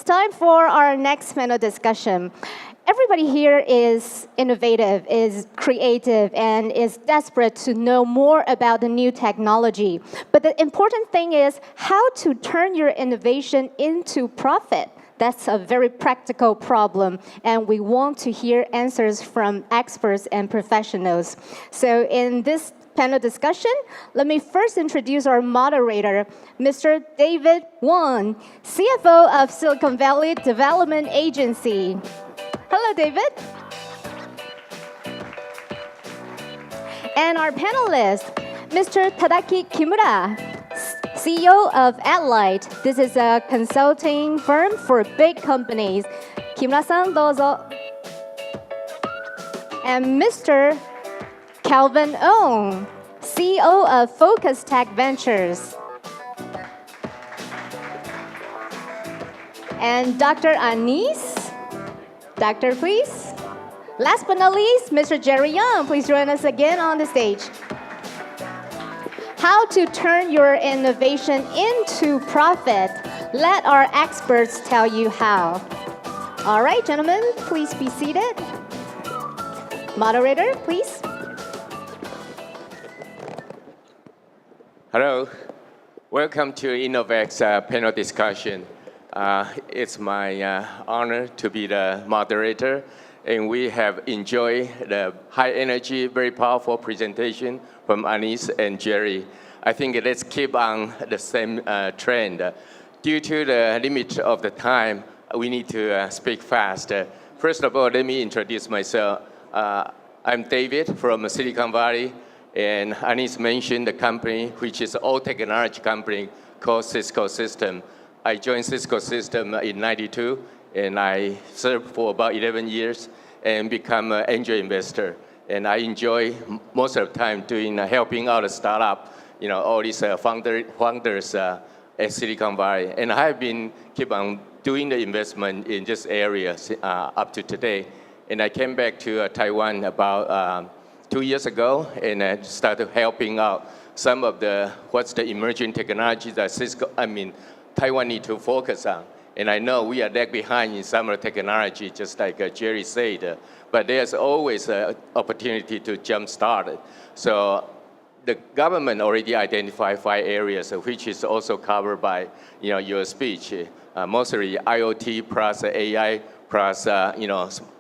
time for our next panel discussion. Everybody here is innovative, is creative, and is desperate to know more about the new technology. But the important thing is how to turn your innovation into profit. That's a very practical problem, and we want to hear answers from experts and professionals. So in this panel discussion, let me first introduce our moderator, Mr. David Weng, CFO of Silicon Valley Development Agency. Hello, David. And our panelist, Mr. Tadaaki Kimura, CEO of addlight. This is a consulting firm for big companies. Kimura-san, dozo. And Mr. Kelvin, CEO of Focustech Ventures. And Dr. Anis. Doctor, please. Last but not least, Mr. Jerry Young, please join us again on the stage. How to turn your innovation into profit. Let our experts tell you how. All right, gentlemen, please be seated. Moderator, please. Hello. Welcome to InnoVEX panel discussion. It's my honor to be the moderator, and we have enjoyed the high energy, very powerful presentation from Anis and Jerry. I think let's keep on the same trend. Due to the limit of the time, we need to speak fast. First of all, let me introduce myself. I'm David from Silicon Valley, and Anis mentioned the company, which is an old technology company called Cisco System. I joined Cisco System in '92, and I served for about 11 years and become an angel investor. And I enjoy most of the time doing helping out a startup, all these founders at Silicon Valley. And I have been keep on doing the investment in this area up to today. And I came back to Taiwan about 2 years ago, and I started helping out some of what's the emerging technologies that Taiwan need to focus on. And I know we are lag behind in some of the technology, just like Jerry said, but there's always an opportunity to jumpstart it. So the government already identified 5 areas, which is also covered by your speech, mostly IoT plus AI plus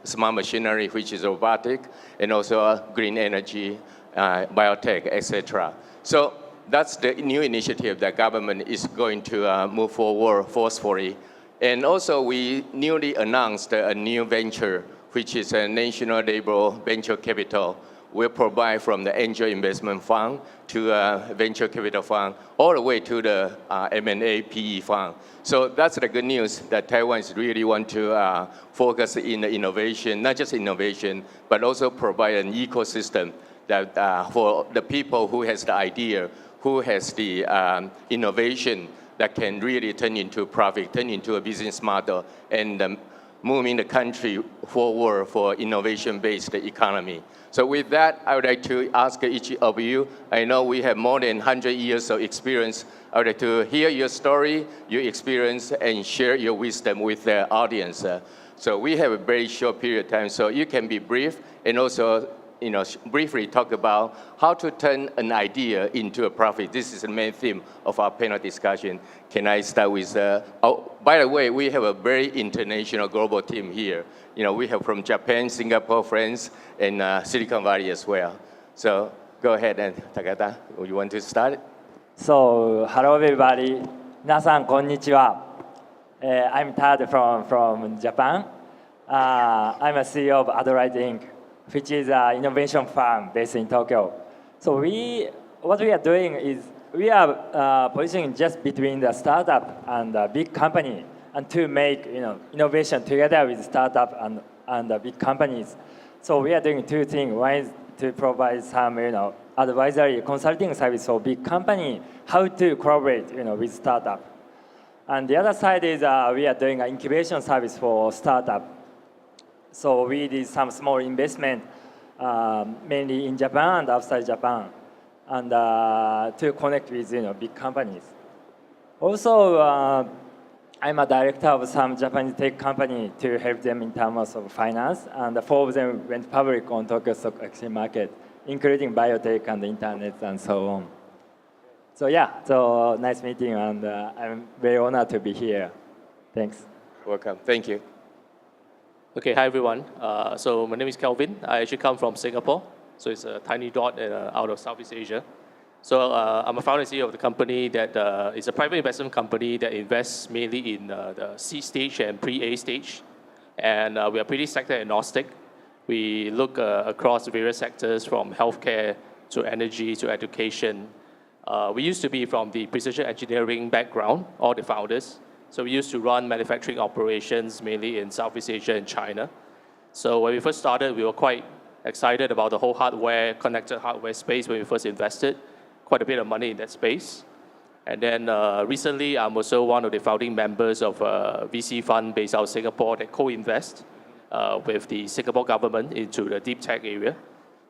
smart machinery, which is robotic, and also green energy, biotech, etc. So that's the new initiative that government is going to move forward forcefully. And also we newly announced a new venture, which is a national label venture capital. We'll provide from the angel investment fund to a venture capital fund, all the way to the M&A PE fund. So that's the good news that Taiwan's really want to focus in the innovation, not just innovation, but also provide an ecosystem that for the people who has the idea, who has the innovation that can really turn into profit, turn into a business model, and moving the country forward for innovation-based economy. So with that, I would like to ask each of you, I know we have more than 100 years of experience. I would like to hear your story, your experience, and share your wisdom with the audience. So we have a very short period of time, so you can be brief and also briefly talk about how to turn an idea into a profit. This is the main theme of our panel discussion. Can I start with, by the way, we have a very international global team here. We have from Japan, Singapore, France, and Silicon Valley as well. So go ahead, and Takata, you want to start? So, hello everybody. 皆さん、こんにちは。I'm Tad from Japan. I'm a CEO of addlight Inc., which is an innovation firm based in Tokyo. So what we are doing is we are positioning just between the startup and the big company, and to make innovation together with startup and the big companies. So we are doing 2 things. One is to provide some advisory consulting service for big company, how to collaborate with startup. And the other side is we are doing an incubation service for startup. So we did some small investment, mainly in Japan and outside Japan, and to connect with big companies. Also, I'm a director of some Japanese tech company to help them in terms of finance, and 4 of them went public on Tokyo Stock Exchange market, including biotech and internet and so on. So yeah, so nice meeting, and I'm very honored to be here. Thanks. Welcome. Thank you. Okay, hi everyone. So my name is Kelvin. I actually come from Singapore. So it's a tiny dot out of Southeast Asia. So I'm a founder and CEO of the company that is a private investment company that invests mainly in the C stage and pre-A stage. And we are pretty sector agnostic. We look across various sectors from healthcare to energy to education. We used to be from the precision engineering background, all the founders. So we used to run manufacturing operations mainly in Southeast Asia and China. So when we first started, we were quite excited about the whole hardware, connected hardware space when we first invested. Quite a bit of money in that space. And then recently, I'm also one of the founding members of a VC fund based out of Singapore that co-invest with the Singapore government into the deep tech area.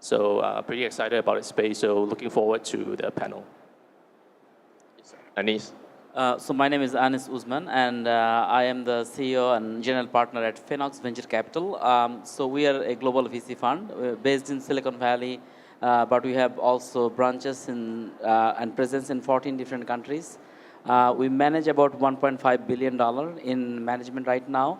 So pretty excited about the space, so looking forward to the panel. Anis. So my name is Anis Uzzaman, and I am the CEO and general partner at Fenox Venture Capital. So we are a global VC fund based in Silicon Valley, but we have also branches in, and presence in 14 different countries. We manage about $1.5 billion in management right now.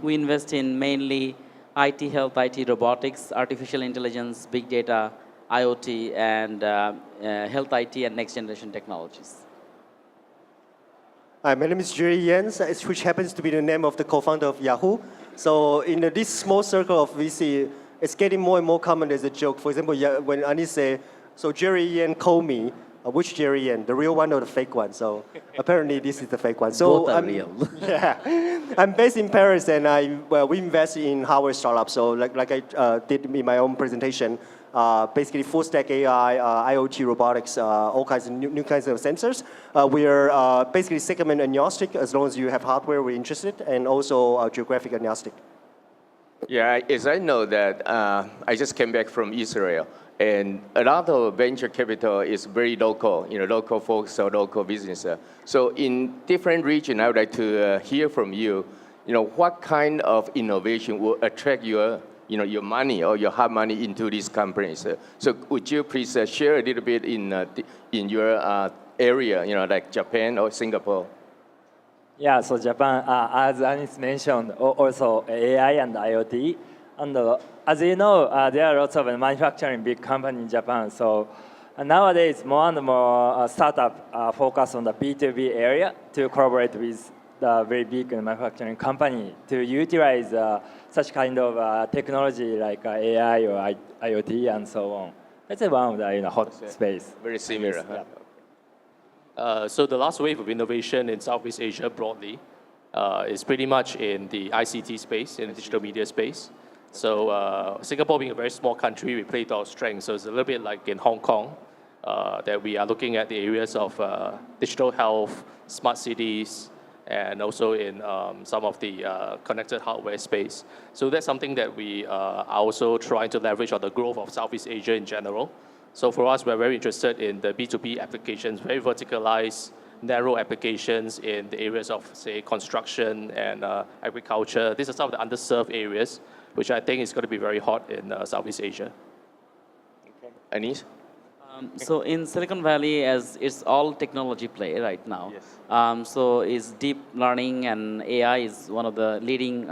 We invest in mainly IT, health, IT, robotics, artificial intelligence, big data, IoT, and health IT and next generation technologies. Hi, my name is Jerry Jens, which happens to be the name of the co-founder of Yahoo. So in this small circle of VC, it's getting more and more common as a joke. For example, when Anis say, so Jerry Yen call me, which Jerry Yen, the real one or the fake one? So apparently this is the fake one. So both are real. Yeah, I'm based in Paris, and we invest in hardware startups. So like I did in my own presentation, basically full stack AI, IoT, robotics, all kinds of new kinds of sensors. We are basically segment agnostic. As long as you have hardware, we're interested, and also geographic agnostic. Yeah, as I know that I just came back from Israel, and a lot of venture capital is very local, local folks or local business. So in different regions, I would like to hear from you, what kind of innovation will attract your money or your hard money into these companies. So would you please share a little bit in your area, like Japan or Singapore? Yeah, so Japan, as Anis mentioned, also AI and IoT. And as you know, there are lots of manufacturing big companies in Japan. So nowadays, more and more startup focus on the B2B area to collaborate with the very big manufacturing company to utilize such kind of technology like AI or IoT and so on. That's one of the hot space. Very similar. Yeah. So the last wave of innovation in Southeast Asia broadly is pretty much in the ICT space, in the digital media space. So Singapore being a very small country, we play to our strengths. So it's a little bit like in Hong Kong, that we are looking at the areas of digital health, smart cities, and also in some of the connected hardware space. So that's something that we are also trying to leverage on the growth of Southeast Asia in general. So for us, we're very interested in the B2B applications, very verticalized, narrow applications in the areas of, say, construction and agriculture. These are some of the underserved areas, which I think is going to be very hot in Southeast Asia. Okay. Anis? So in Silicon Valley, as it's all technology play right now. Yes. So is deep learning and AI is one of the leading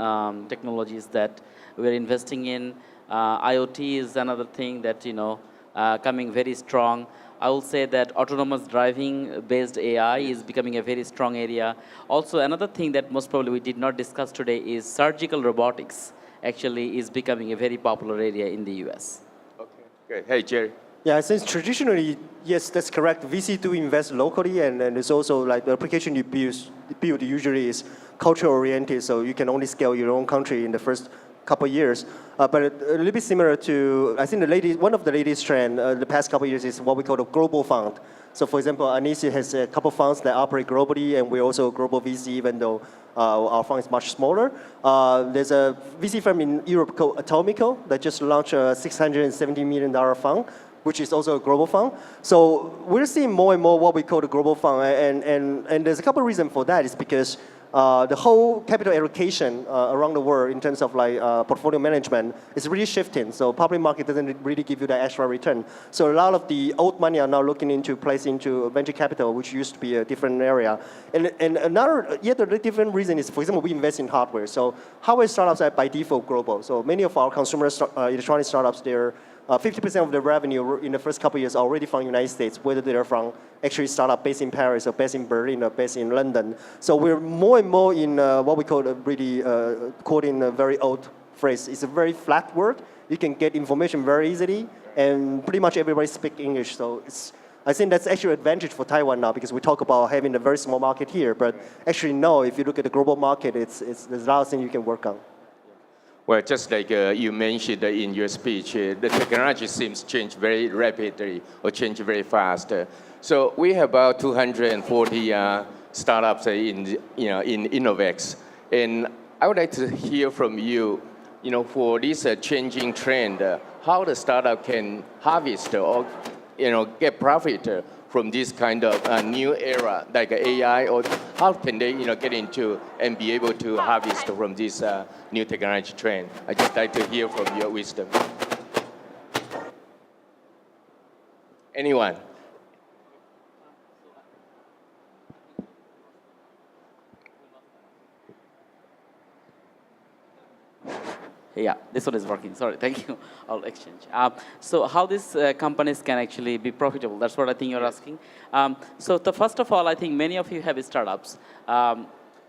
technologies that we're investing in. IoT is another thing that, coming very strong. I will say that autonomous driving based AI is becoming a very strong area. Also, another thing that most probably we did not discuss today is surgical robotics actually is becoming a very popular area in the US. Okay, good. Hey, Jerry. Yeah, since traditionally, yes, that's correct. VC do invest locally, and it's also like the application you build usually is culture oriented, so you can only scale your own country in the first couple of years. But a little bit similar to, I think one of the latest trend the past couple of years is what we call the global fund. So for example, Anisi has a couple of funds that operate globally, and we're also a global VC, even though our fund is much smaller. There's a VC firm in Europe called Atomico that just launched a $670 million fund, which is also a global fund. So we're seeing more and more what we call the global fund, and there's a couple of reasons for that. Is because the whole capital allocation around the world in terms of like portfolio management is really shifting. So public market doesn't really give you that extra return. So a lot of the old money are now looking into place into venture capital, which used to be a different area. And another yet a different reason is, for example, we invest in hardware. So hardware startups are by default global. So many of our consumer electronic startups, they're 50% of the revenue in the first couple of years are already from the United States, whether they're from actually startup based in Paris or based in Berlin or based in London. So we're more and more in what we call really quoting a very old phrase. It's a very flat word. You can get information very easily, and pretty much everybody speaks English. So I think that's actually an advantage for Taiwan now, because we talk about having a very small market here, but actually no, if you look at the global market, there's a lot of things you can work on. Well, just like you mentioned in your speech, the technology seems to change very rapidly or change very fast. So we have about 240 startups in InnoVEX, and I would like to hear from you, for this changing trend, how the startup can harvest or get profit from this kind of new era, like AI, or how can they get into and be able to harvest from this new technology trend? I'd just like to hear from your wisdom. Anyone? Yeah, this one is working. Sorry, thank you. I'll exchange. So how these companies can actually be profitable? That's what I think you're asking. So first of all, I think many of you have startups.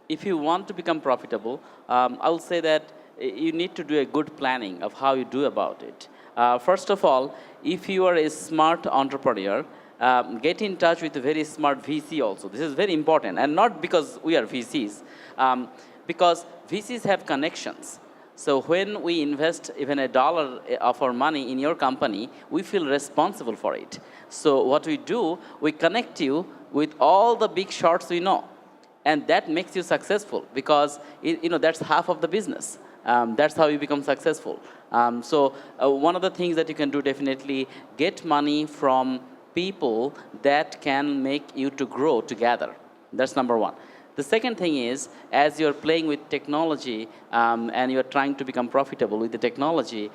If you want to become profitable, I will say that you need to do a good planning of how you do about it. First of all, if you are a smart entrepreneur, get in touch with a very smart VC also. This is very important, and not because we are VCs, because VCs have connections. So when we invest even $1 of our money in your company, we feel responsible for it. So what we do, we connect you with all the big shots we know. And that makes you successful, because that's half of the business. That's how you become successful. So one of the things that you can do, definitely get money from people that can make you to grow together. That's number one. The second thing is, as you're playing with technology and you're trying to become profitable with the technology,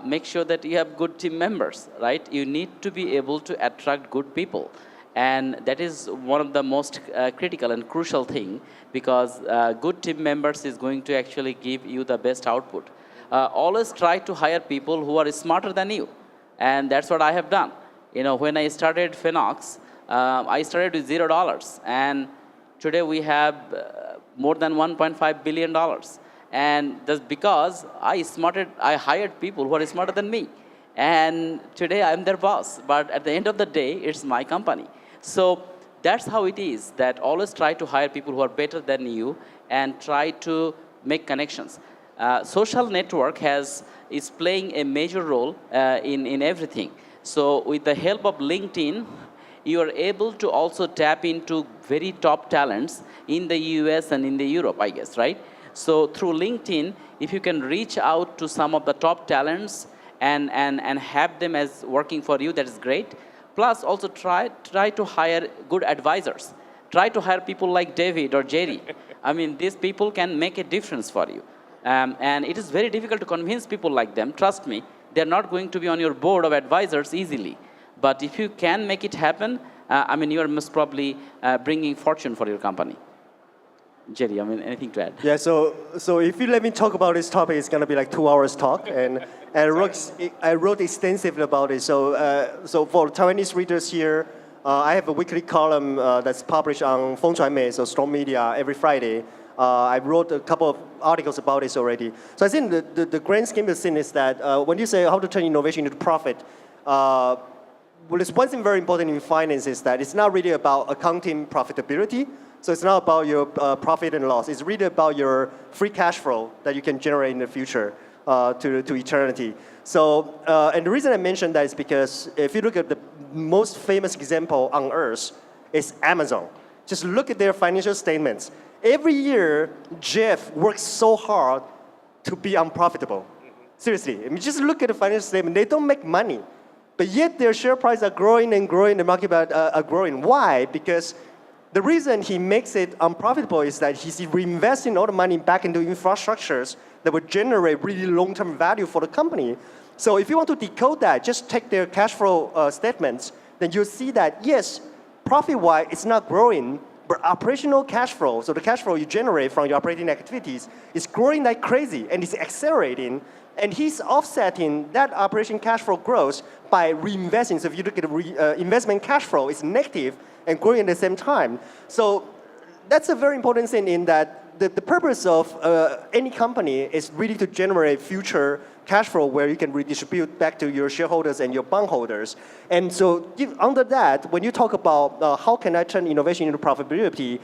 make sure that you have good team members, right? You need to be able to attract good people. And that is one of the most critical and crucial thing, because good team members is going to actually give you the best output. Always try to hire people who are smarter than you. And that's what I have done. When I started Fenox, I started with $0. And today we have more than $1.5 billion. And that's because I hired people who are smarter than me. And today I'm their boss. But at the end of the day, it's my company. So that's how it is, that always try to hire people who are better than you and try to make connections. Social network is playing a major role in everything. So with the help of LinkedIn, you are able to also tap into very top talents in the US and in the Europe, I guess, right? So through LinkedIn, if you can reach out to some of the top talents and have them as working for you, that is great. Plus, also try to hire good advisors. Try to hire people like David or Jerry. I mean, these people can make a difference for you. And it is very difficult to convince people like them. Trust me, they're not going to be on your board of advisors easily. But if you can make it happen, you are most probably bringing fortune for your company. Jerry, anything to add? Yeah, so if you let me talk about this topic, it's going to be like 2 hours talk, and I wrote extensively about it. So for Taiwanese readers here, I have a weekly column that's published on Feng Chuanmei, so Storm Media, every Friday. I wrote a couple of articles about this already. So I think the grand scheme of things is that when you say how to turn innovation into profit, well, there's one thing very important in finance is that it's not really about accounting profitability. So it's not about your profit and loss. It's really about your free cash flow that you can generate in the future to eternity. So, and the reason I mentioned that is because if you look at the most famous example on earth is Amazon. Just look at their financial statements. Every year, Jeff works so hard to be unprofitable. Seriously, just look at the financial statement. They don't make money. but yet their share price are growing and growing, the market are growing. Why? Because the reason he makes it unprofitable is that he's reinvesting all the money back into infrastructures that would generate really long-term value for the company. So if you want to decode that, just take their cash flow statements, then you'll see that, yes, profit-wise, it's not growing, but operational cash flow, so the cash flow you generate from your operating activities, is growing like crazy, and it's accelerating, and he's offsetting that operation cash flow growth by reinvesting. So if you look at the investment cash flow, it's negative and growing at the same time. So that's a very important thing in that the purpose of any company is really to generate future cash flow where you can redistribute back to your shareholders and your bondholders. And so under that, when you talk about how can I turn innovation into profitability,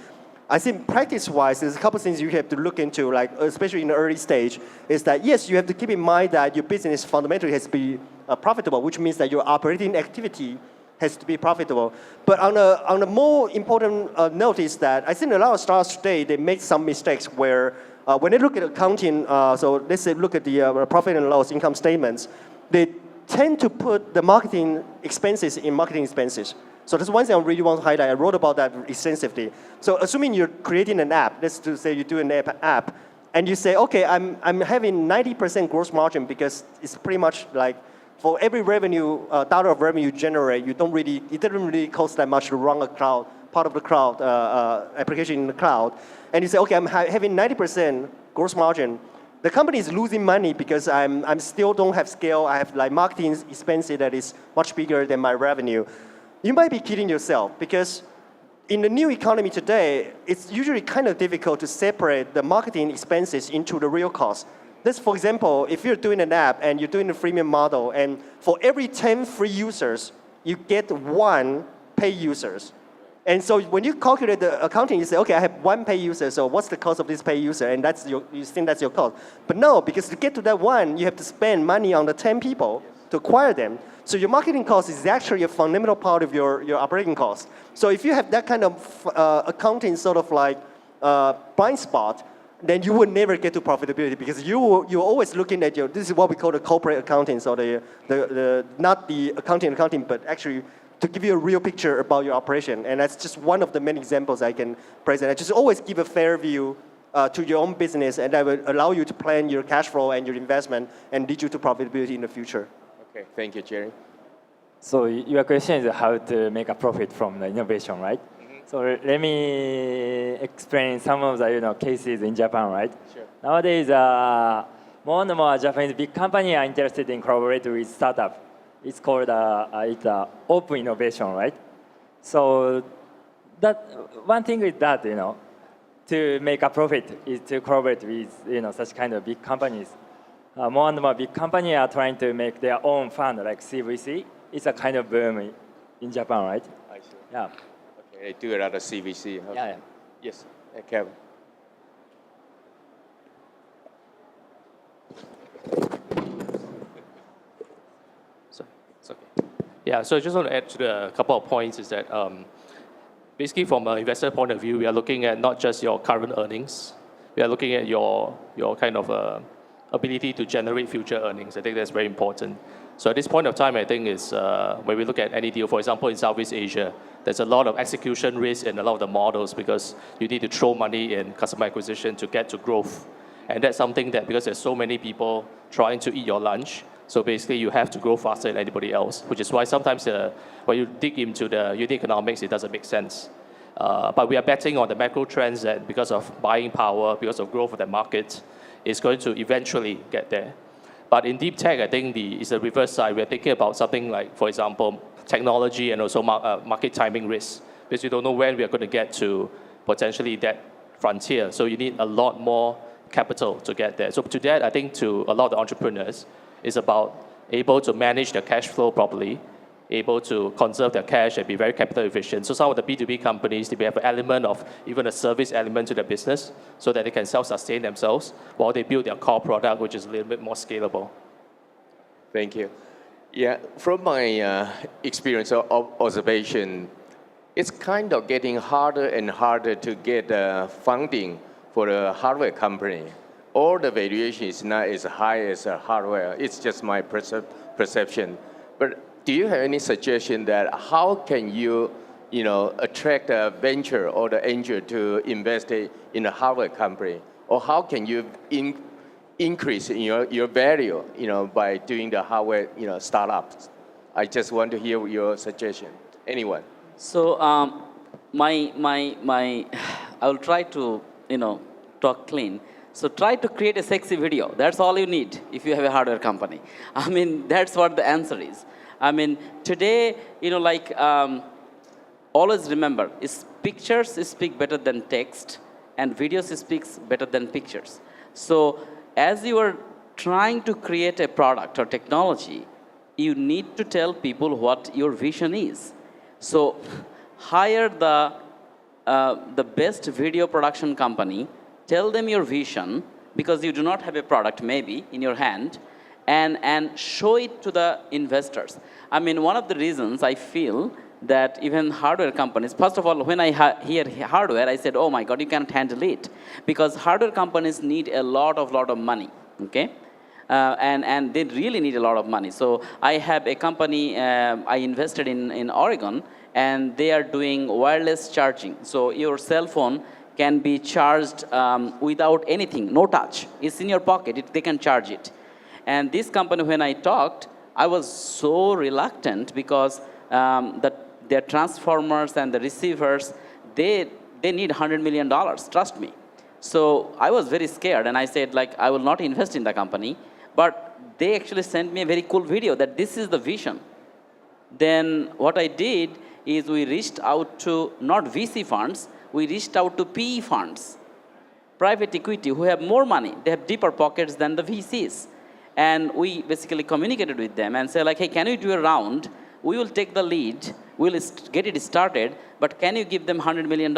I think practice-wise, there's a couple of things you have to look into, like especially in the early stage, is that yes, you have to keep in mind that your business fundamentally has to be profitable, which means that your operating activity has to be profitable. But on a more important note is that I think a lot of startups today, they make some mistakes where when they look at accounting, so let's say look at the profit and loss income statements, they tend to put the marketing expenses in marketing expenses. So that's one thing I really want to highlight. I wrote about that extensively. So assuming you're creating an app, let's just say you do an app, and you say, okay, I'm having 90% gross margin because it's pretty much like for every revenue, dollar of revenue you generate, it doesn't really cost that much to run a cloud, part of the cloud, application in the cloud. And you say, okay, I'm having 90% gross margin. The company is losing money because I'm still don't have scale. I have like marketing expenses that is much bigger than my revenue. You might be kidding yourself because in the new economy today, it's usually kind of difficult to separate the marketing expenses into the real cost. This, for example, if you're doing an app and you're doing a freemium model, and for every 10 free users, you get 1 paid users. And so when you calculate the accounting, you say, okay, I have 1 paid user, so what's the cost of this paid user? And you think that's your cost. But no, because to get to that 1, you have to spend money on the 10 people to acquire them. So your marketing cost is actually a fundamental part of your operating cost. So if you have that kind of accounting sort of like blind spot, then you will never get to profitability because you're always looking at this is what we call the corporate accounting, so the not the accounting, but actually to give you a real picture about your operation. And that's just one of the many examples I can present. I just always give a fair view to your own business, and that will allow you to plan your cash flow and your investment and lead you to profitability in the future. Okay, thank you, Jerry. So your question is how to make a profit from the innovation, right? So let me explain some of the cases in Japan, right? Sure. Nowadays, more and more Japanese big companies are interested in collaborating with startup. It's called it's open innovation, right? So that one thing is that to make a profit is to collaborate with such kind of big companies. More and more big companies are trying to make their own fund like CVC. It's a kind of boom in Japan, right? I see. Yeah. They do a lot of CVC. Okay. Yeah. Yes, Kelvin. So it's okay. Yeah, so I just want to add to a couple of points is that basically from an investor point of view, we are looking at not just your current earnings. We are looking at your kind of ability to generate future earnings. I think that's very important. So at this point of time, I think is when we look at any deal, for example, in Southeast Asia, there's a lot of execution risk in a lot of the models because you need to throw money in customer acquisition to get to growth. And that's something that because there's so many people trying to eat your lunch, so basically you have to grow faster than anybody else, which is why sometimes when you dig into the unit economics, it doesn't make sense. But we are betting on the macro trends that because of buying power, because of growth of the market, is going to eventually get there. But in deep tech, I think it's the reverse side. We're thinking about something like, for example, technology and also market timing risks, because you don't know when we are going to get to potentially that frontier. So you need a lot more capital to get there. So to that, I think to a lot of the entrepreneurs, it's about able to manage their cash flow properly, able to conserve their cash and be very capital efficient. So some of the B2B companies, they have an element of even a service element to their business so that they can self-sustain themselves while they build their core product, which is a little bit more scalable. Thank you. Yeah, from my experience or observation, it's kind of getting harder and harder to get funding for a hardware company. All the valuation is not as high as hardware. It's just my perception. But do you have any suggestion that how can you, attract a venture or the angel to invest in a hardware company? Or how can you increase your value, by doing the hardware, startups? I just want to hear your suggestion. Anyone? So I will try to, talk clean. So try to create a sexy video. That's all you need if you have a hardware company. I mean, that's what the answer is. I mean, today, always remember, pictures speak better than text, and videos speaks better than pictures. So as you are trying to create a product or technology, you need to tell people what your vision is. So hire the best video production company, tell them your vision, because you do not have a product maybe in your hand, and show it to the investors. I mean, one of the reasons I feel that even hardware companies, first of all, when I hear hardware, I said, oh my God, you can't handle it. Because hardware companies need a lot of money, okay? And they really need a lot of money. So I have a company I invested in Oregon, and they are doing wireless charging. So your cell phone can be charged without anything, no touch. It's in your pocket, they can charge it. And this company, when I talked, I was so reluctant because their transformers and the receivers, they need $100 million, trust me. So I was very scared, and I said, I will not invest in the company. But they actually sent me a very cool video that this is the vision. Then what I did is we reached out to not VC funds, we reached out to PE funds, private equity, who have more money. They have deeper pockets than the VCs. And we basically communicated with them and said, hey, can you do a round? We will take the lead, we'll get it started, but can you give them $100 million?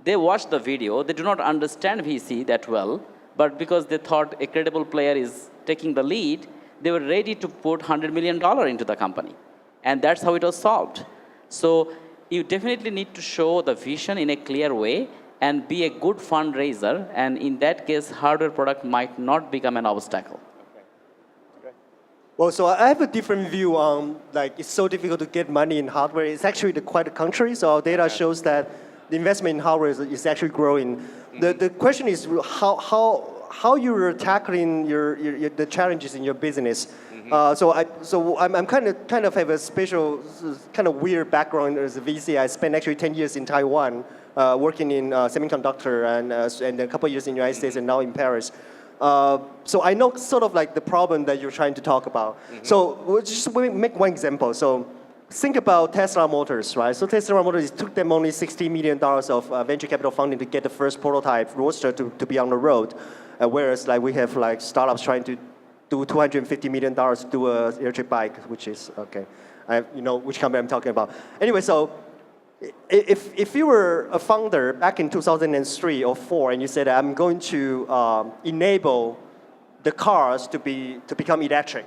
They watched the video, they do not understand VC that well, but because they thought a credible player is taking the lead, they were ready to put $100 million into the company. And that's how it was solved. So you definitely need to show the vision in a clear way and be a good fundraiser. And in that case, hardware product might not become an obstacle. Well, so I have a different view on, it's so difficult to get money in hardware. It's actually quite the contrary. So our data shows that the investment in hardware is actually growing. The question is how you're tackling the challenges in your business. So I'm kind of have a special, kind of weird background as a VC. I spent actually 10 years in Taiwan, working in semiconductor, and a couple of years in the United States, and now in Paris. So I know sort of the problem that you're trying to talk about. So we'll just make one example. So think about Tesla Motors, right? So Tesla Motors, it took them only $60 million of venture capital funding to get the first prototype Roadster to be on the road. Whereas we have startups trying to do $250 million to do an electric bike, which is, okay. You know which company I'm talking about. Anyway, so if you were a founder back in 2003 or 4 and you said, I'm going to enable the cars to become electric,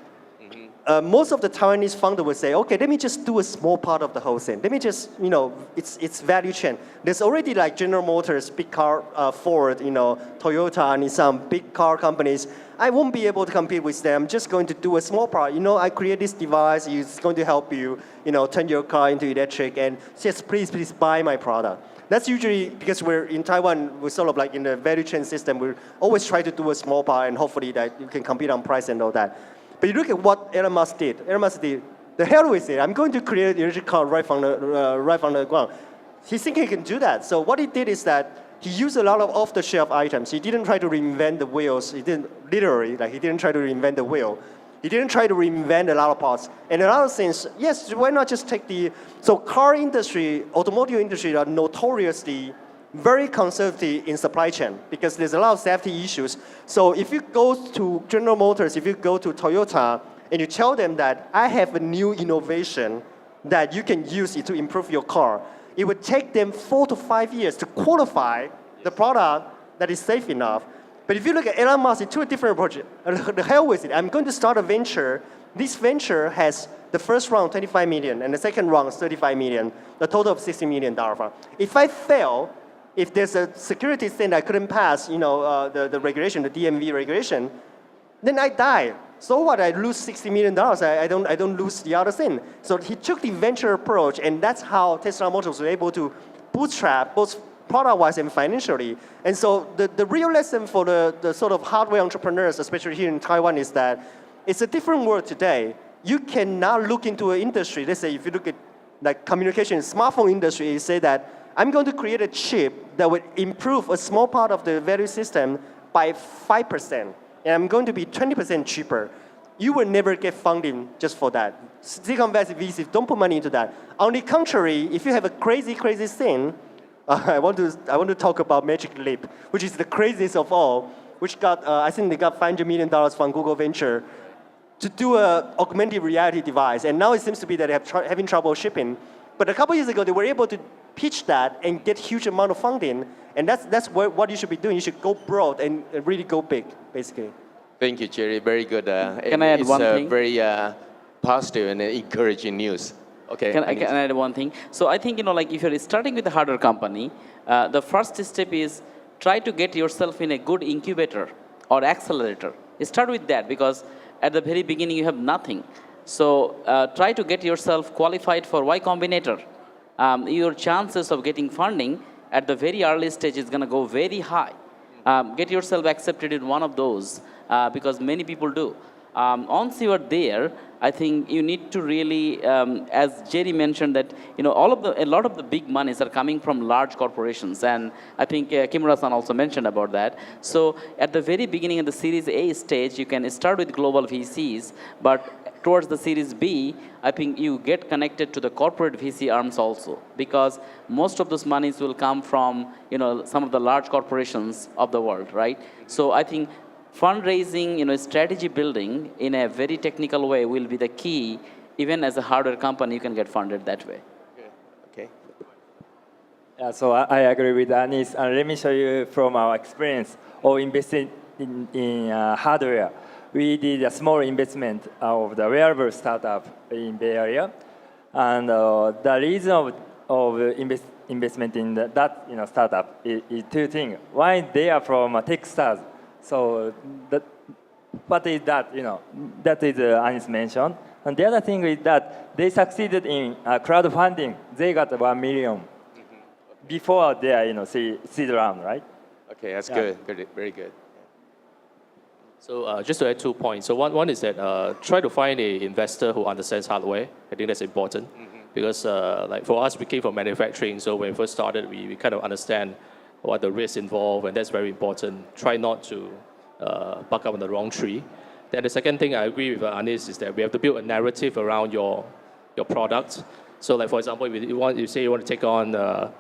most of the Taiwanese founder would say, okay, let me just do a small part of the whole thing. Let me just, it's value chain. There's already General Motors, big car, Ford, Toyota, Nissan, big car companies. I won't be able to compete with them. I'm just going to do a small part. I create this device. It's going to help you, turn your car into electric, and just please buy my product. That's usually because we're in Taiwan, we're sort of in the value chain system. We always try to do a small part, and hopefully that you can compete on price and all that. But you look at what Elon Musk did. Elon Musk did, the hell with it. I'm going to create an electric car right from the ground. He's thinking he can do that. So what he did is that he used a lot of off-the-shelf items. He didn't try to reinvent the wheels. He didn't he didn't try to reinvent the wheel. He didn't try to reinvent a lot of parts. And a lot of things, yes, why not just take so car industry, automotive industry are notoriously very conservative in supply chain because there's a lot of safety issues. So if you go to General Motors, if you go to Toyota, and you tell them that I have a new innovation that you can use it to improve your car, it would take them 4 to 5 years to qualify the product that is safe enough. But if you look at Elon Musk, he took a different approach. The hell with it. I'm going to start a venture. This venture has the first round, 25 million, and the second round, 35 million, a total of $60 million. If I fail, if there's a security thing I couldn't pass, the regulation, the DMV regulation, then I die. so what? I lose $60 million. I don't lose the other thing. So he took the venture approach, and that's how Tesla Motors was able to bootstrap both product-wise and financially. And so the real lesson for the sort of hardware entrepreneurs, especially here in Taiwan, is that it's a different world today. You cannot look into an industry. Let's say if you look at like communication, smartphone industry, you say that I'm going to create a chip that would improve a small part of the value system by 5%, and I'm going to be 20% cheaper. You will never get funding just for that. Silicon Valley VCs don't put money into that. On the contrary, if you have a crazy thing, I want to talk about Magic Leap, which is the craziest of all, which got, I think they got $500 million from Google Venture to do an augmented reality device. And now it seems to be that they have having trouble shipping. But a couple years ago, they were able to pitch that and get huge amount of funding. And that's what you should be doing. You should go broad and really go big, basically. Thank you, Jerry. Very good. Can I add one thing? It's very positive and encouraging news. Okay. Can I add one thing? So I think, like if you're starting with a hardware company, the first step is try to get yourself in a good incubator or accelerator. Start with that, because at the very beginning you have nothing. So try to get yourself qualified for Y Combinator. Your chances of getting funding at the very early stage is going to go very high. Get yourself accepted in one of those, because many people do. Once you are there, I think you need to really, as Jerry mentioned, that a lot of the big monies are coming from large corporations, and I think Kimura-san also mentioned about that. So at the very beginning of the Series A stage, you can start with global VCs, but towards the Series B, I think you get connected to the corporate VC arms also, because most of those monies will come from some of the large corporations of the world, right? So I think fundraising, strategy building in a very technical way will be the key. Even as a hardware company, you can get funded that way. Okay. Yeah, so I agree with Anis. And let me show you from our experience of investing in hardware. We did a small investment of the wearable startup in Bay Area. And the reason of investment in that startup is two things. One, they are from Texas. So what is that? That is Anis mentioned. And the other thing is that they succeeded in crowdfunding. They got 1 million before their seed round, right? Okay, that's good. Very good. So just to add 2 points. So one is that try to find an investor who understands hardware. I think that's important. Because like for us, we came from manufacturing. So when we first started, we kind of understand what the risks involved, and that's very important. Try not to buck up on the wrong tree. Then the second thing I agree with Anis is that we have to build a narrative around your product. So like for example, if you say you want to take on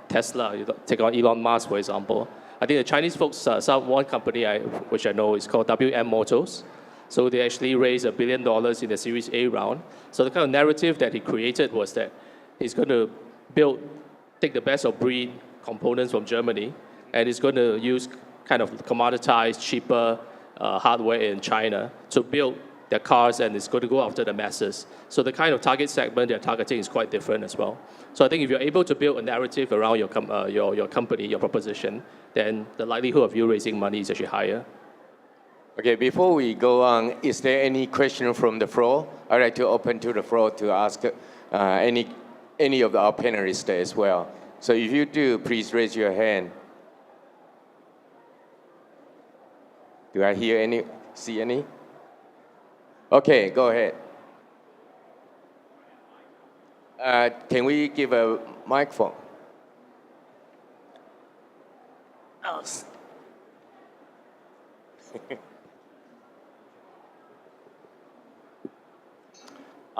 Tesla, you take on Elon Musk, for example. I think the Chinese folks, one company which I know is called WM Motors. So they actually raised $1 billion in the Series A round. So the kind of narrative that he created was that he's going to take the best of breed components from Germany, and it's going to use kind of commoditized, cheaper hardware in China to build their cars, and it's going to go after the masses. So the kind of target segment they're targeting is quite different as well. So I think if you're able to build a narrative around your company, your proposition, then the likelihood of you raising money is actually higher. Okay, before we go on, is there any question from the floor? I'd like to open to the floor to ask any of our panelists there as well. So if you do, please raise your hand. Do I see any? Okay, go ahead. Can we give a microphone? Oh.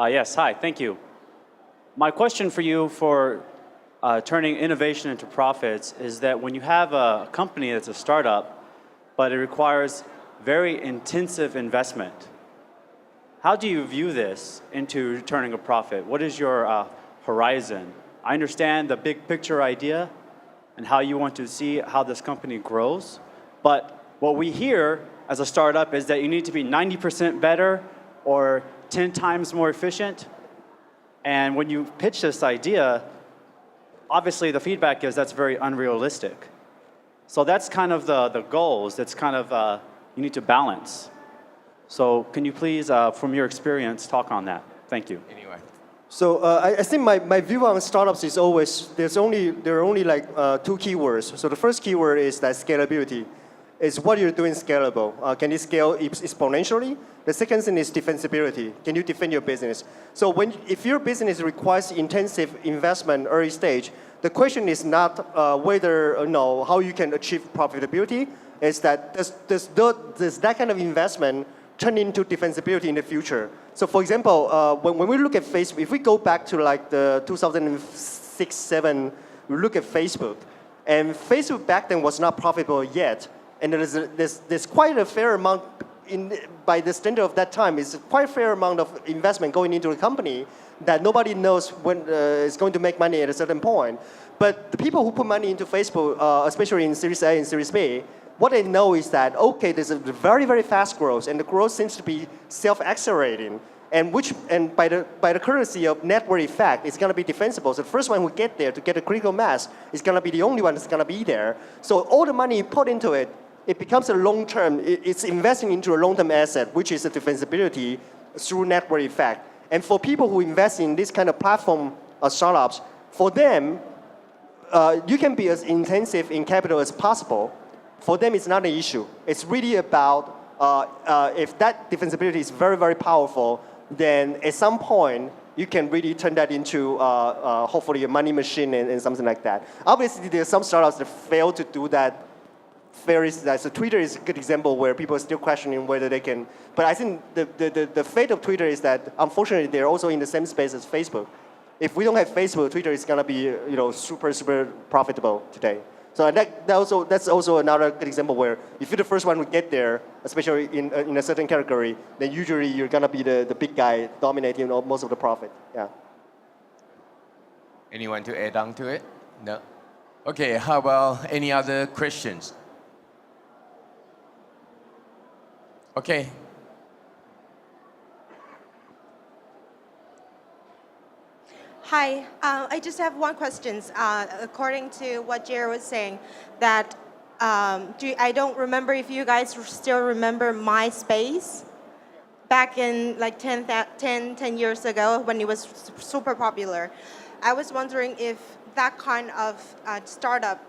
Yes, hi, thank you. My question for you for turning innovation into profits is that when you have a company that's a startup, but it requires very intensive investment, how do you view this into turning a profit? What is your horizon? I understand the big picture idea and how you want to see how this company grows, but what we hear as a startup is that you need to be 90% better or 10 times more efficient. And when you pitch this idea, obviously the feedback is that's very unrealistic. So that's kind of the goals. That's kind of, you need to balance. So can you please, from your experience, talk on that? Thank you. Anyway. So I think my view on startups is always, there are only like two keywords. So the first keyword is that scalability. Is what you're doing scalable? Can it scale exponentially? The second thing is defensibility. Can you defend your business? So if your business requires intensive investment early stage, the question is not whether how you can achieve profitability. Is that does that kind of investment turn into defensibility in the future? So for example, when we look at Facebook, if we go back to like the 2006-07, we look at Facebook, and Facebook back then was not profitable yet. And there's quite a fair amount, by the standard of that time, is quite a fair amount of investment going into a company that nobody knows when it's going to make money at a certain point. But the people who put money into Facebook, especially in Series A and Series B, what they know is that, okay, there's a very, very fast growth, and the growth seems to be self-accelerating. And by the courtesy of network effect, it's going to be defensible. So the first one who get there to get a critical mass is going to be the only one that's going to be there. So all the money you put into it, it becomes a long-term, it's investing into a long-term asset, which is a defensibility through network effect. And for people who invest in this kind of platform startups, for them, you can be as intensive in capital as possible. For them, it's not an issue. It's really about if that defensibility is very, very powerful, then at some point, you can really turn that into hopefully a money machine and something like that. Obviously, there are some startups that fail to do that. So Twitter is a good example where people are still questioning whether they can. But I think the fate of Twitter is that, unfortunately, they're also in the same space as Facebook. If we don't have Facebook, Twitter is going to be super, super profitable today. So that's also another good example where if you're the first one to get there, especially in a certain category, then usually you're going to be the big guy dominating most of the profit. Yeah. Anyone to add on to it? No? Okay, how about any other questions? Okay. Hi, I just have one question. According to what Jerry was saying, that I don't remember if you guys still remember MySpace back in like 10 years ago when it was super popular. I was wondering if that kind of startup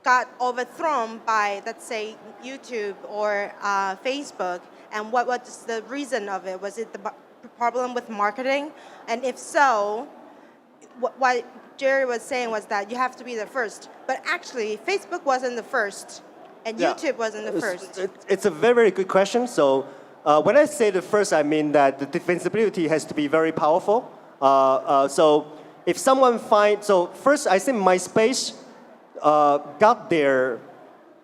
got overthrown by, let's say, YouTube or Facebook, and what was the reason of it? Was it the problem with marketing? And if so, what Jerry was saying was that you have to be the first. But actually, Facebook wasn't the first, and YouTube wasn't the first. It's a very, very good question. So when I say the first, I mean that the defensibility has to be very powerful. So if someone so first I think MySpace got there,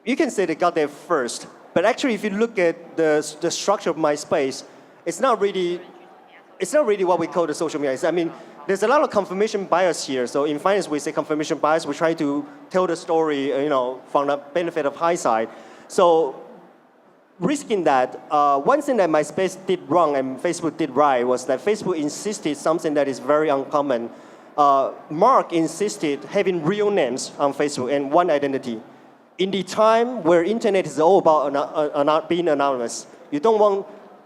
you can say they got there first. But actually, if you look at the structure of MySpace, it's not really what we call the social media. I mean, there's a lot of confirmation bias here. So in finance, we say confirmation bias. We try to tell the story, from the benefit of hindsight. So risking that, one thing that MySpace did wrong and Facebook did right was that Facebook insisted something that is very uncommon. Mark insisted having real names on Facebook and one identity. In the time where internet is all about being anonymous,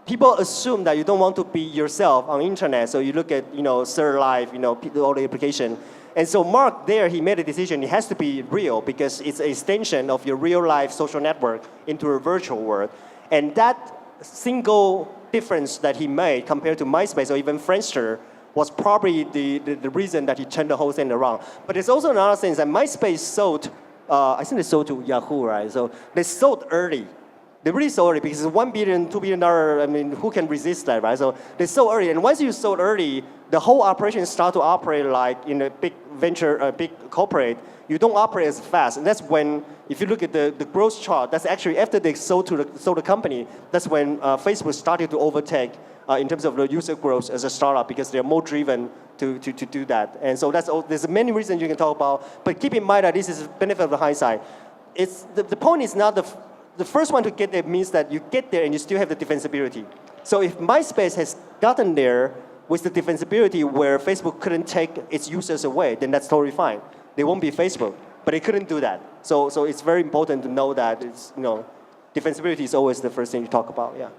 people assume that you don't want to be yourself on internet, so you look at, Sir Life, all the application. And so Mark there, he made a decision, it has to be real because it's an extension of your real life social network into a virtual world. And that single difference that he made compared to MySpace or even Friendster was probably the reason that he turned the whole thing around. But there's also another thing that MySpace sold, I think they sold to Yahoo, right? So they sold early. They really sold early because it's $1 billion, $2 billion, I mean, who can resist that, right? So they sold early, and once you sold early, the whole operation start to operate like in a big venture, a big corporate. You don't operate as fast, and that's when, if you look at the growth chart, that's actually after they sold the company, that's when Facebook started to overtake in terms of the user growth as a startup because they're more driven to do that. And so there's many reasons you can talk about, but keep in mind that this is the benefit of the hindsight. The point is not the first one to get there means that you get there and you still have the defensibility. So if MySpace has gotten there with the defensibility where Facebook couldn't take its users away, then that's totally fine. They won't be Facebook, but they couldn't do that. So it's very important to know that defensibility is always the first thing you talk about. Yeah.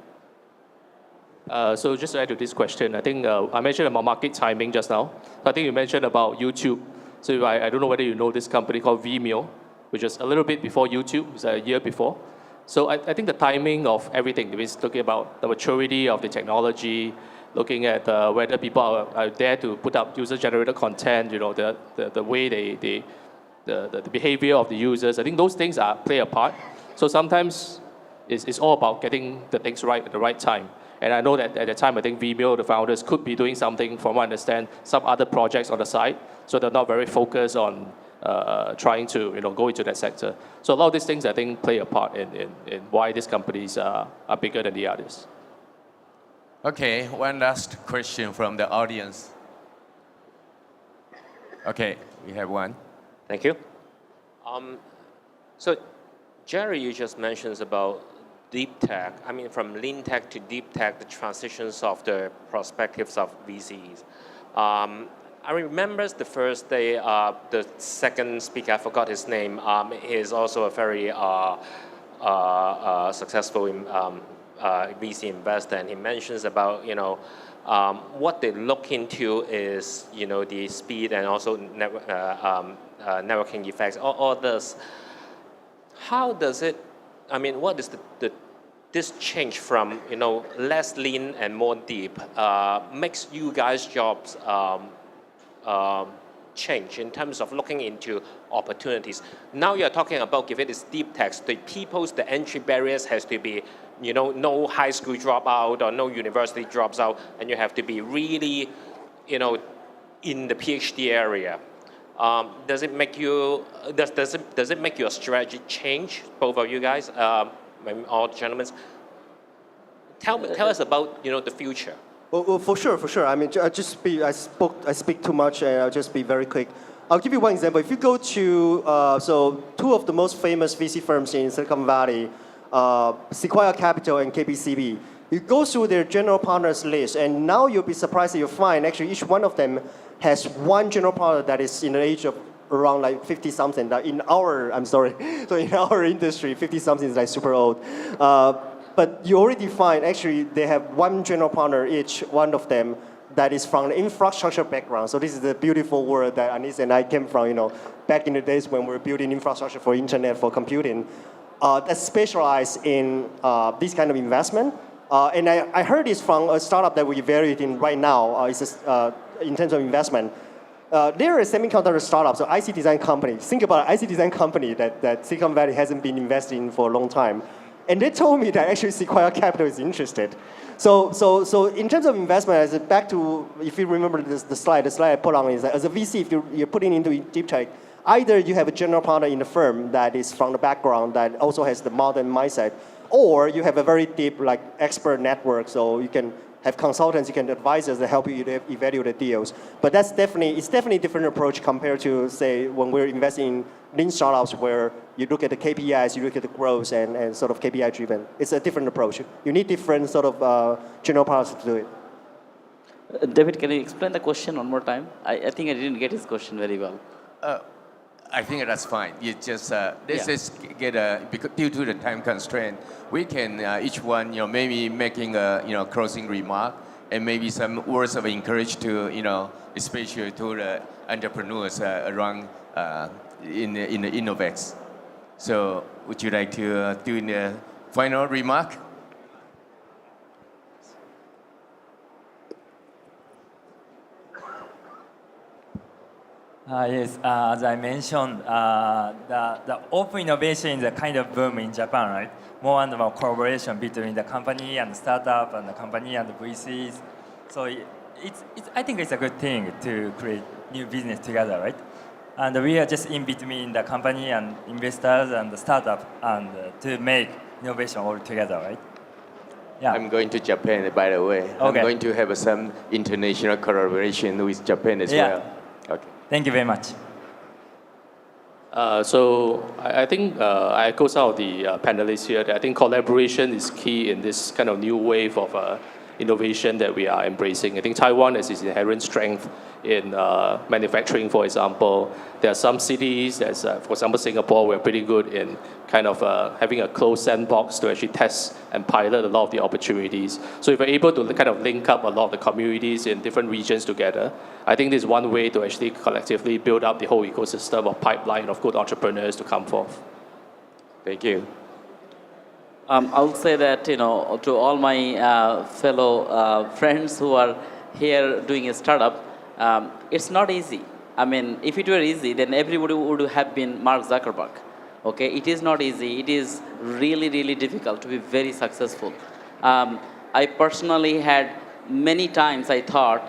So just to add to this question, I think I mentioned about market timing just now. I think you mentioned about YouTube. So I don't know whether you know this company called Vimeo, which is a little bit before YouTube, it's a year before. So I think the timing of everything, is looking about the maturity of the technology, looking at whether people are there to put up user-generated content, the way the behavior of the users. I think those things play a part. So sometimes it's all about getting the things right at the right time. And I know that at the time, I think Vimeo, the founders, could be doing something, from what I understand, some other projects on the side. So they're not very focused on trying to go into that sector. So a lot of these things, I think, play a part in why these companies are bigger than the others. Okay, one last question from the audience. Okay, we have one. Thank you. So, Jerry, you just mentioned about deep tech. I mean, from lean tech to deep tech, the transitions of the perspectives of VCs. I remember the first day, the second speaker, I forgot his name, he is also a very successful VC investor, and he mentions about, what they look into is, the speed and also networking effects, all this. How does it, what is this change from, less lean and more deep, makes you guys' jobs change in terms of looking into opportunities? Now you're talking about, if it is deep tech, the entry barriers has to be, no high school dropout or no university drops out, and you have to be really, in the PhD area. Does it make you, does it make your strategy change, both of you guys, all gentlemen? Tell us about, the future. Well, for sure. I mean, I speak too much, and I'll just be very quick. I'll give you one example. If you go to, so two of the most famous VC firms in Silicon Valley, Sequoia Capital and KBCB, you go through their general partners list, and now you'll be surprised that you'll find actually each one of them has one general partner that is in the age of around like 50-something. In our industry, 50-something is like super old. But you already find, actually, they have one general partner, each one of them, that is from the infrastructure background. So this is the beautiful world that Anis and I came from, back in the days when we were building infrastructure for internet, for computing, that specialize in this kind of investment. And I heard this from a startup that we're evaluating right now, in terms of investment. They're a semiconductor startup, so IC design company. Think about an IC design company that Silicon Valley hasn't been investing in for a long time. And they told me that actually Sequoia Capital is interested. So in terms of investment, back to, if you remember the slide I put on is that as a VC, if you're putting into deep tech, either you have a general partner in the firm that is from the background that also has the modern mindset, or you have a very deep expert network, so you can have consultants, you can advisors that help you evaluate the deals. But it's definitely a different approach compared to, say, when we're investing in lean startups where you look at the KPIs, you look at the growth and sort of KPI driven. It's a different approach. You need different sort of general partners to do it. David, can you explain the question one more time? I think I didn't get his question very well. I think that's fine. You just is because due to the time constraint, we can each one maybe making a closing remark and maybe some words of encouragement to especially to the entrepreneurs around in the InnoVEX. So would you like to do the final remark? Yes, as I mentioned, the open innovation is a kind of boom in Japan, right? More and more collaboration between the company and the startup and the company and the VCs. So I think it's a good thing to create new business together, right? And we are just in between the company and investors and the startup and to make innovation all together, right? Yeah. I'm going to Japan, by the way. Okay. I'm going to have some international collaboration with Japan as well. Okay. Thank you very much. So I think I echo some of the panelists here that I think collaboration is key in this kind of new wave of innovation that we are embracing. I think Taiwan has its inherent strength in manufacturing, for example. There are some cities, as for example Singapore, we're pretty good in kind of having a closed sandbox to actually test and pilot a lot of the opportunities. So if we're able to kind of link up a lot of the communities in different regions together, I think this is one way to actually collectively build up the whole ecosystem of pipeline of good entrepreneurs to come forth. Thank you. I'll say that, to all my fellow friends who are here doing a startup, it's not easy. I mean, if it were easy, then everybody would have been Mark Zuckerberg. Okay, it is not easy. It is really, really difficult to be very successful. I personally had many times I thought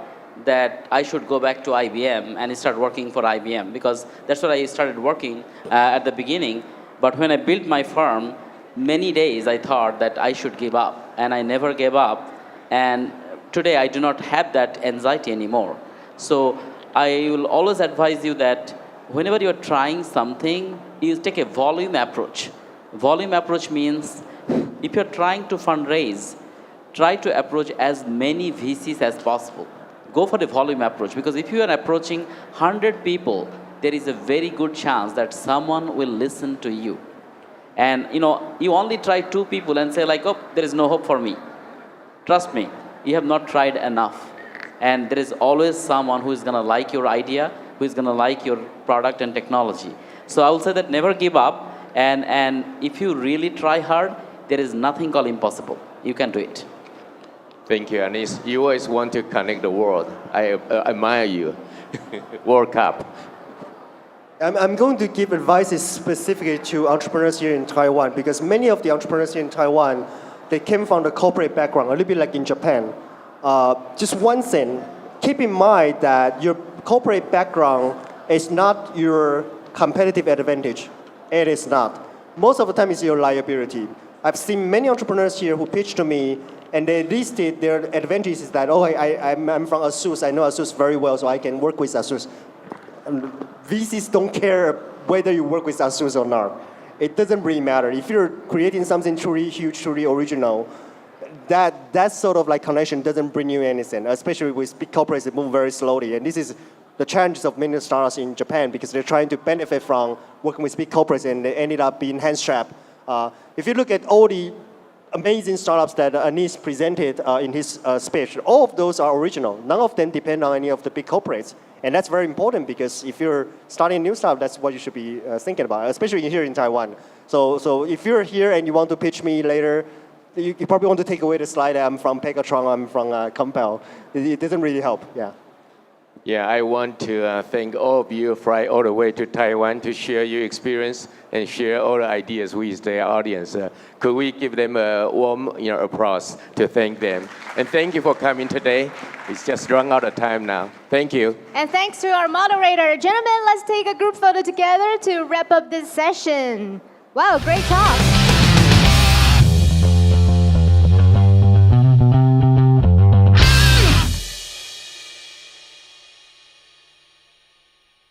that I should go back to IBM and start working for IBM, because that's what I started working at the beginning. But when I built my firm, many days I thought that I should give up, and I never gave up. And today I do not have that anxiety anymore. So I will always advise you that whenever you're trying something, you take a volume approach. Volume approach means if you're trying to fundraise, try to approach as many VCs as possible. Go for the volume approach, because if you are approaching 100 people, there is a very good chance that someone will listen to you. And you only try 2 people and say like, oh, there is no hope for me. Trust me, you have not tried enough. And there is always someone who is going to like your idea, who is going to like your product and technology. So I will say that never give up. And if you really try hard, there is nothing called impossible. You can do it. Thank you, Anis. You always want to connect the world. I admire you. World Cup. I'm going to give advice specifically to entrepreneurs here in Taiwan, because many of the entrepreneurs here in Taiwan, they came from the corporate background, a little bit like in Japan. Just one thing, keep in mind that your corporate background is not your competitive advantage. It is not. Most of the time it's your liability. I've seen many entrepreneurs here who pitched to me, and they listed their advantages that, oh, I'm from ASUS, I know ASUS very well, so I can work with ASUS. And VCs don't care whether you work with ASUS or not. It doesn't really matter. If you're creating something truly huge, truly original, that sort of like connection doesn't bring you anything, especially with big corporates that move very slowly. And this is the challenges of many startups in Japan, because they're trying to benefit from working with big corporates, and they ended up being hand-strapped. If you look at all the amazing startups that Anis presented in his speech, all of those are original. None of them depend on any of the big corporates. And that's very important, because if you're starting a new startup, that's what you should be thinking about, especially here in Taiwan. So if you're here and you want to pitch me later, you probably want to take away the slide that I'm from Pegatron, I'm from Compel. It doesn't really help, yeah. Yeah, I want to thank all of you fly all the way to Taiwan to share your experience and share all the ideas with the audience. Could we give them a warm applause to thank them? And thank you for coming today. It's just run out of time now. Thank you. And thanks to our moderator. Gentlemen, let's take a group photo together to wrap up this session. Wow, great talk.